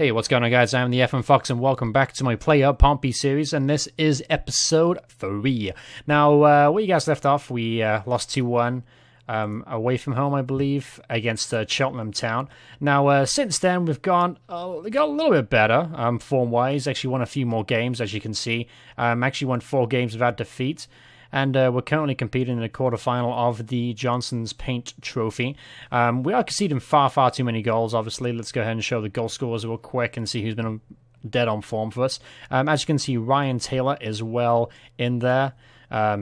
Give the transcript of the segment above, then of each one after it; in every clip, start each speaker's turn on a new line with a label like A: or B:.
A: Hey, what's going on, guys? I'm the FM Fox, and welcome back to my Play Up Pompey series, and this is episode 3. Now, where you guys left off, we lost 2-1 away from home, I believe, against Cheltenham Town. Now, since then, we got a little bit better form-wise. Actually won a few more games, as you can see. Actually won 4 games without defeat. And we're currently competing in the quarterfinal of the Johnson's Paint Trophy. We are conceding far too many goals, obviously. Let's go ahead and show the goal scorers real quick and see who's been dead on form for us. As you can see, Ryan Taylor is well in there.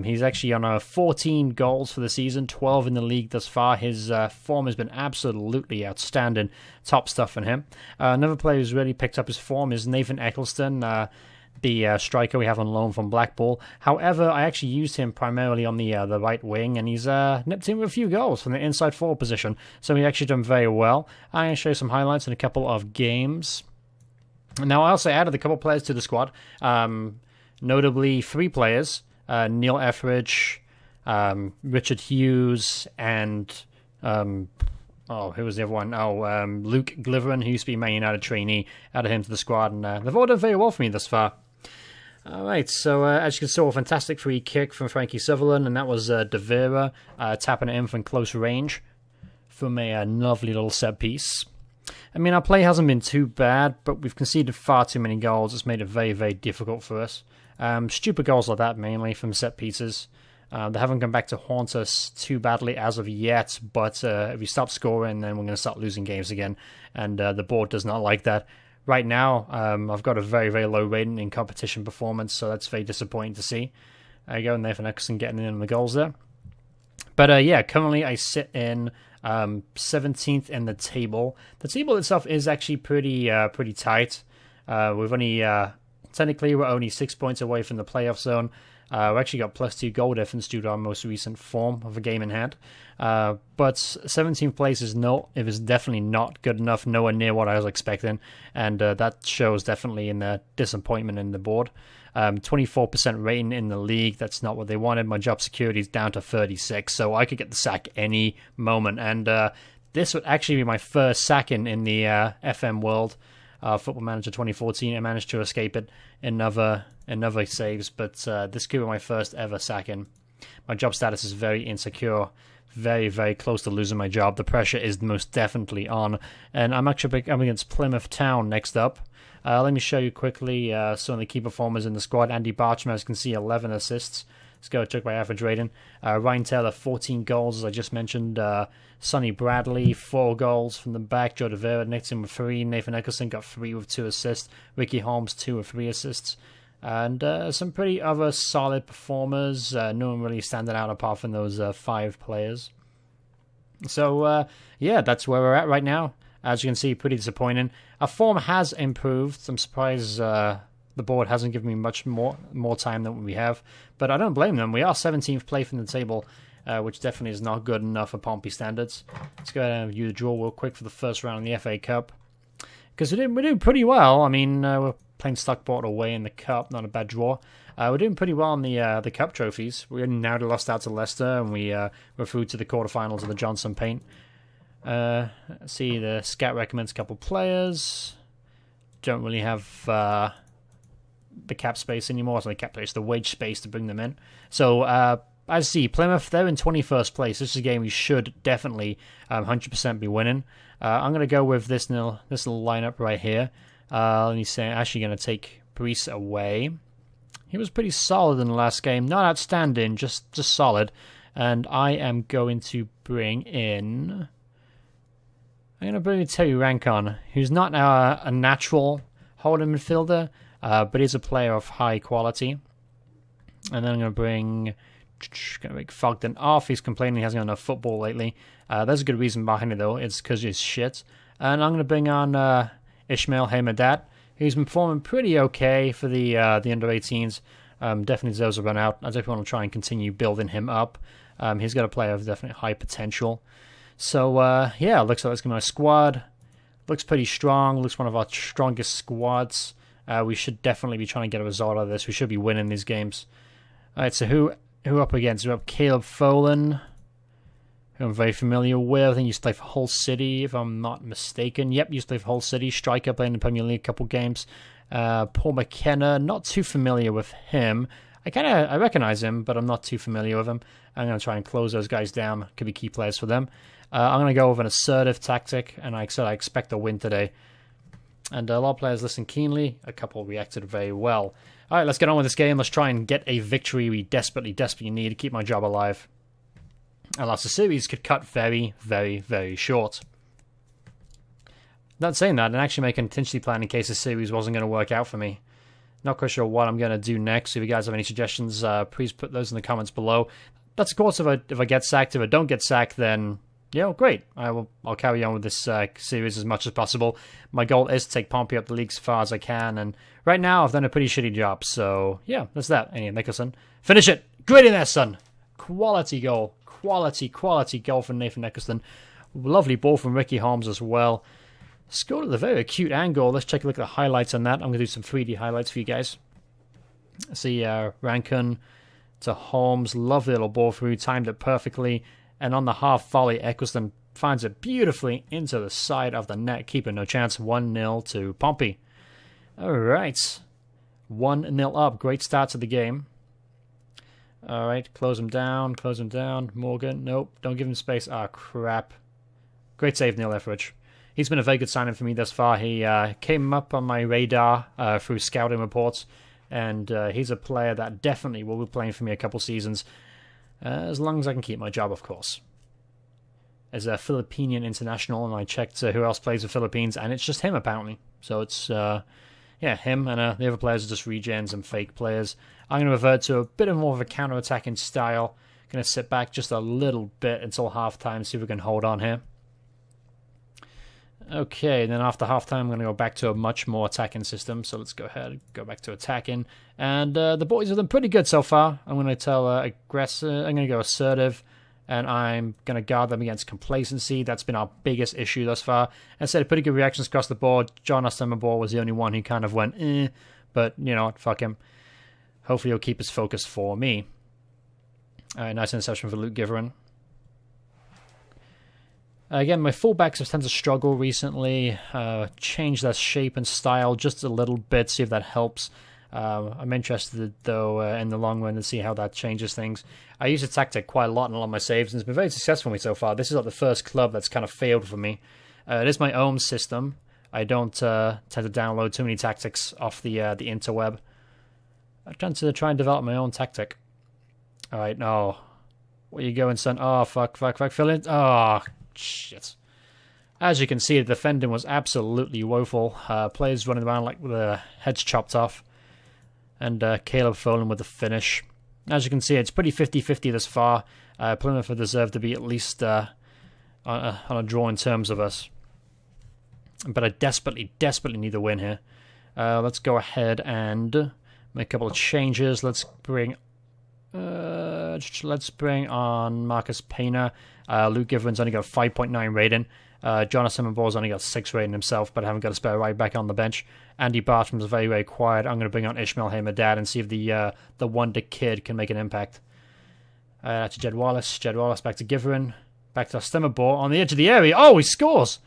A: He's actually on 14 goals for the season, 12 in the league thus far. His form has been absolutely outstanding. Top stuff from him. Another player who's really picked up his form is Nathan Eccleston, the striker we have on loan from Blackpool. However, I actually used him primarily on the right wing, and he's nipped in with a few goals from the inside forward position. So he's actually done very well. I'm going to show you some highlights in a couple of games. Now, I also added a couple players to the squad, notably 3 players. Neil Etheridge, Richard Hughes, and who was the other one? Luke Gliverin, who used to be a Man United trainee. Added him to the squad, and they've all done very well for me thus far. Alright, so as you can see, a fantastic free kick from Frankie Sutherland, and that was De Vera tapping it in from close range from a lovely little set piece. I mean, our play hasn't been too bad, but we've conceded far too many goals. It's made it very difficult for us. Stupid goals like that, mainly from set pieces. They haven't come back to haunt us too badly as of yet, but if we stop scoring, then we're going to start losing games again, and the board does not like that. Right now, I've got a very low rating in competition performance, so that's very disappointing to see. There you go, Nathan Eccleston getting in on the goals there. But yeah, currently I sit in 17th in the table. The table itself is actually pretty tight. We've only technically we're only 6 points away from the playoff zone. We actually got +2 goal difference due to our most recent form of a game in hand. But 17th place is definitely not good enough, nowhere near what I was expecting. And that shows definitely in the disappointment in the board. 24% rating in the league, that's not what they wanted. My job security is down to 36, so I could get the sack any moment. And this would actually be my first sacking in the FM world. Football Manager 2014, I managed to escape it in other saves, but this could be my first ever sacking. My job status is very insecure, very close to losing my job. The pressure is most definitely on, and I'm actually up against Plymouth Town next up. Let me show you quickly some of the key performers in the squad. Andy Bartram, as you can see, 11 assists. Let's go check my average rating. Ryan Taylor, 14 goals, as I just mentioned. Sonny Bradley, 4 goals from the back. Joe De Vera next in with 3. Nathan Eccleston got 3 with 2 assists. Ricky Holmes, 2 with 3 assists. And some pretty other solid performers. No one really standing out apart from those 5 players. So, yeah, that's where we're at right now. As you can see, pretty disappointing. Our form has improved. I'm surprised the board hasn't given me much more time than we have. But I don't blame them. We are 17th place from the table, which definitely is not good enough for Pompey standards. Let's go ahead and view the draw real quick for the first round in the FA Cup. Because we're doing pretty well. I mean, we're playing Stockport away in the Cup. Not a bad draw. We're doing pretty well in the Cup trophies. We now lost out to Leicester, and we're through to the quarterfinals of the Johnson Paint. Let's see, the scout recommends a couple players. Don't really have the cap space anymore. So the cap space, the wage space to bring them in. So as you see, Plymouth, they're in 21st place. This is a game we should definitely 100% be winning. I'm going to go with this little lineup right here. Let me say, I'm actually going to take Brees away. He was pretty solid in the last game. Not outstanding, just solid. And I am going to bring in... I'm going to bring in Terry Rankon, who's not a natural holding midfielder, but is a player of high quality. And then I'm going to bring Fogden off. He's complaining he hasn't got enough football lately. There's a good reason behind it, though. It's because he's shit. And I'm going to bring on Ishmael Hamadat, who's been performing pretty okay for the under-18s. Definitely deserves a run out. I definitely want to try and continue building him up. He's got a player of definitely high potential. So, yeah, looks like it's going to be my squad. Looks pretty strong. Looks one of our strongest squads. We should definitely be trying to get a result out of this. We should be winning these games. Alright, so who up against? We have Caleb Folan, who I'm very familiar with. I think he used to play for Hull City, if I'm not mistaken. Yep, used to play for Hull City. Striker, playing in the Premier League a couple games. Paul McKenna, not too familiar with him. I recognize him, but I'm not too familiar with him. I'm going to try and close those guys down. Could be key players for them. I'm going to go with an assertive tactic, and I said I expect a win today. And a lot of players listened keenly. A couple reacted very well. All right, let's get on with this game. Let's try and get a victory we desperately need to keep my job alive. Unless the series could cut very, very, very short. Not saying that, and actually make a contingency plan in case the series wasn't going to work out for me. Not quite sure what I'm going to do next. If you guys have any suggestions, please put those in the comments below. That's of course if I get sacked. If I don't get sacked, then yeah, great. I'll carry on with this series as much as possible. My goal is to take Pompey up the league as far as I can, and right now I've done a pretty shitty job. So yeah, that's that. Anyway, Nicholson, finish it. Good in there, son. Quality goal. Quality goal from Nathan Nicholson. Lovely ball from Ricky Holmes as well. Scored at a very acute angle. Let's take a look at the highlights on that. I'm going to do some 3D highlights for you guys. See Rankun to Holmes. Lovely little ball through. Timed it perfectly. And on the half volley, Eccleston finds it beautifully into the side of the net. Keeper no chance. 1-0 to Pompey. All right. 1-0 up. Great start to the game. All right. Close him down. Close him down. Morgan. Nope. Don't give him space. Ah, crap. Great save, Neil Etheridge. He's been a very good signing for me thus far. He came up on my radar through scouting reports, and he's a player that definitely will be playing for me a couple seasons, as long as I can keep my job, of course. As a Filipinian international, and I checked who else plays for Philippines, and it's just him, apparently. So it's, yeah, him, and the other players are just regens and fake players. I'm going to revert to a bit more of a counter-attacking style. Going to sit back just a little bit until halftime, see if we can hold on here. Okay, then after halftime, I'm going to go back to a much more attacking system. So let's go ahead, go back to attacking. And the boys have done pretty good so far. I'm going to tell aggressive. I'm going to go assertive, and I'm going to guard them against complacency. That's been our biggest issue thus far. I said pretty good reactions across the board. John Ostemabor was the only one who kind of went, but you know what, fuck him. Hopefully he'll keep his focus for me. All right, nice interception for Luke Giverin. Again, my fullbacks have tended to struggle recently. Change their shape and style just a little bit, see if that helps. I'm interested, though, in the long run to see how that changes things. I use a tactic quite a lot in a lot of my saves, and it's been very successful for me so far. This is like the first club that's kind of failed for me. It is my own system. I don't tend to download too many tactics off the interweb. I tend to try and develop my own tactic. All right, no. Where you going, son? Oh, fuck, fill in. Oh, shit. As you can see, the defending was absolutely woeful. Players running around like with their heads chopped off. And Caleb Folan with the finish. As you can see, it's pretty 50-50 this far. Plymouth have deserved to be at least on a draw in terms of us. But I desperately need the win here. Let's go ahead and make a couple of changes. Let's bring on Marcus Payner. Luke Giverin's only got a 5.9 rating. Jonathan Simmonball's only got 6 rating himself, but I haven't got a spare right back on the bench. Andy Bartram's very, very quiet. I'm going to bring on Ishmael Hamadad and see if the Wonder Kid can make an impact. To Jed Wallace. Jed Wallace back to Giverin. Back to Ostemabor on the edge of the area. Oh, he scores!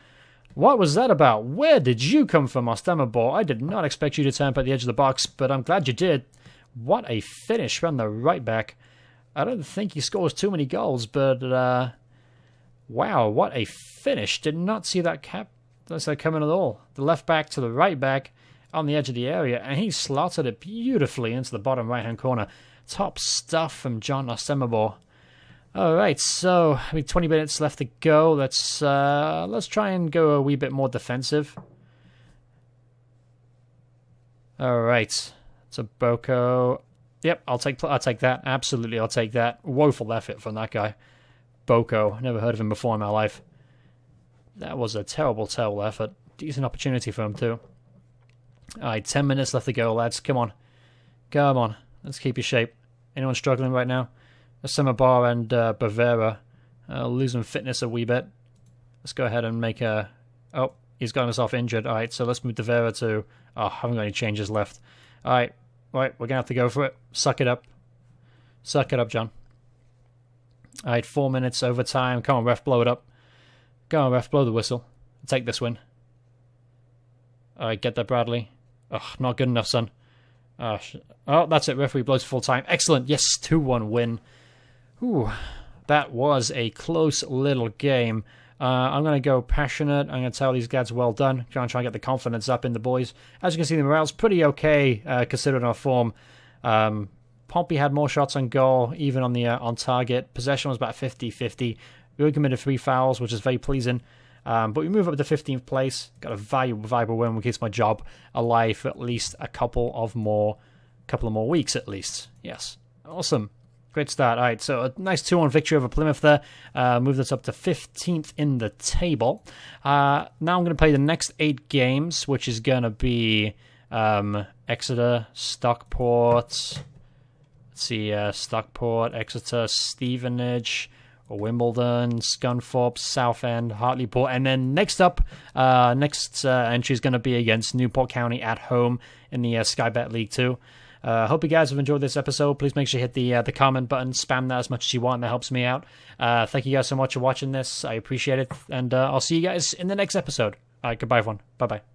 A: What was that about? Where did you come from, Ostemabor? I did not expect you to turn up at the edge of the box, but I'm glad you did. What a finish from the right back. I don't think he scores too many goals, but wow, what a finish. Did not see that coming at all. The left back to the right back on the edge of the area, and he slotted it beautifully into the bottom right-hand corner. Top stuff from John Ostemabor. All right, so 20 minutes left to go. Let's try and go a wee bit more defensive. All right, so Boko. Yep, I'll take that. Absolutely, I'll take that. Woeful effort from that guy. Boko. Never heard of him before in my life. That was a terrible, terrible effort. Decent opportunity for him, too. Alright, 10 minutes left to go, lads. Come on. Come on. Let's keep your shape. Anyone struggling right now? Semabar and Bavera losing fitness a wee bit. Let's go ahead and make a... Oh, he's gotten himself injured. Alright, so let's move Bavera to... Oh, I haven't got any changes left. Alright, right, we're going to have to go for it. Suck it up. Suck it up, John. All right, 4 minutes overtime. Come on, ref, blow it up. Go on, ref, blow the whistle. Take this win. All right, get that, Bradley. Ugh, not good enough, son. Oh, that's it. Referee blows full time. Excellent. Yes, 2-1 win. Ooh, that was a close little game. I'm going to go passionate. I'm going to tell these guys well done. Try and get the confidence up in the boys. As you can see, the morale's pretty okay considering our form. Pompey had more shots on goal, even on the on target. Possession was about 50-50. We only committed 3 fouls, which is very pleasing. But we move up to 15th place. Got a valuable win, which keeps my job alive for at least a couple of more weeks at least. Yes, awesome. Great start. All right, so a nice 2-1 victory over Plymouth there. Moved us up to 15th in the table. Now I'm going to play the next 8 games, which is going to be Exeter, Stockport. Let's see, Stockport, Exeter, Stevenage, Wimbledon, Scunthorpe, Southend, Hartlepool, and then next up, entry is going to be against Newport County at home in the Sky Bet League 2. Hope you guys have enjoyed this episode. Please make sure you hit the comment button, spam that as much as you want. That helps me out. Thank you guys so much for watching this. I appreciate it, and I'll see you guys in the next episode. All right, goodbye, everyone. Bye-bye.